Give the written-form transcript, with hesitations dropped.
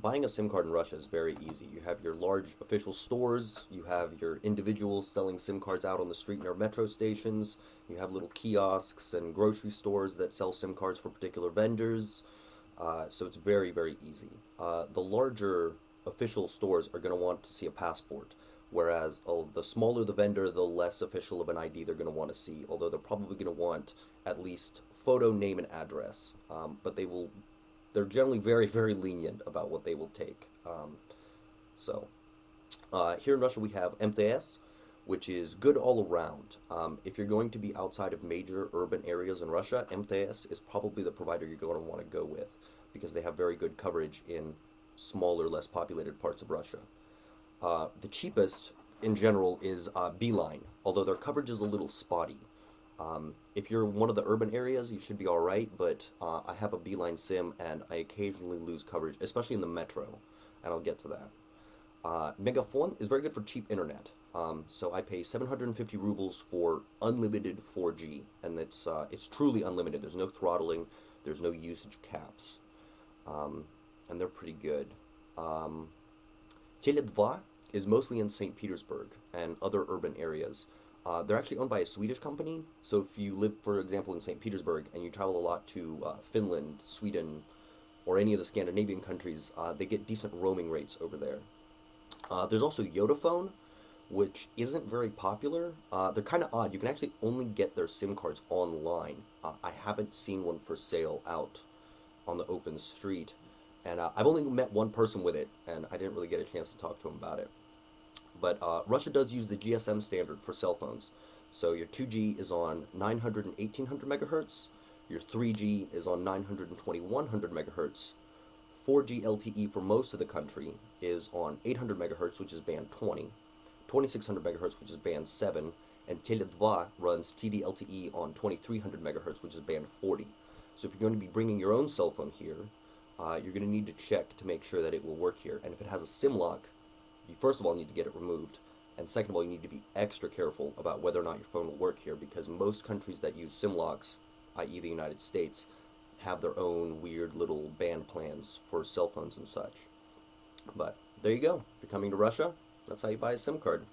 Buying a SIM card in Russia is very easy. You have your large official stores, you have your individuals selling SIM cards out on the street near metro stations, you have little kiosks and grocery stores that sell SIM cards for particular vendors. So it's very, very easy. The larger official stores are going to want to see a passport, whereas the smaller the vendor, the less official of an ID they're going to want to see, although they're probably going to want at least photo, name, and address. But they're generally very, very lenient about what they will take. Here in Russia we have MTS, which is good all around. If you're going to be outside of major urban areas in Russia, MTS is probably the provider you're going to want to go with because they have very good coverage in smaller, less populated parts of Russia. The cheapest in general is Beeline, although their coverage is a little spotty. If you're in one of the urban areas, you should be all right, but I have a Beeline SIM and I occasionally lose coverage, especially in the metro, and I'll get to that. Megafon is very good for cheap internet. So I pay 750 rubles for unlimited 4G, and it's truly unlimited. There's no throttling, there's no usage caps, and they're pretty good. Tele2 is mostly in St. Petersburg and other urban areas. They're actually owned by a Swedish company, so if you live, for example, in St. Petersburg and you travel a lot to Finland, Sweden, or any of the Scandinavian countries, they get decent roaming rates over there. There's also Yodaphone, which isn't very popular. They're kind of odd. You can actually only get their SIM cards online. I haven't seen one for sale out on the open street, and I've only met one person with it, and I didn't really get a chance to talk to him about it. But Russia does use the GSM standard for cell phones. So your 2G is on 900 and 1800 megahertz. Your 3G is on 900 and 2100 megahertz. 4G LTE for most of the country is on 800 megahertz, which is band 20, 2600 megahertz, which is band 7, and Tele2 runs TD-LTE on 2300 megahertz, which is band 40. So if you're going to be bringing your own cell phone here, you're going to need to check to make sure that it will work here. And if it has a SIM lock, you first of all need to get it removed, and second of all, you need to be extra careful about whether or not your phone will work here, because most countries that use SIM locks, i.e. the United States, have their own weird little band plans for cell phones and such. But there you go. If you're coming to Russia, that's how you buy a SIM card.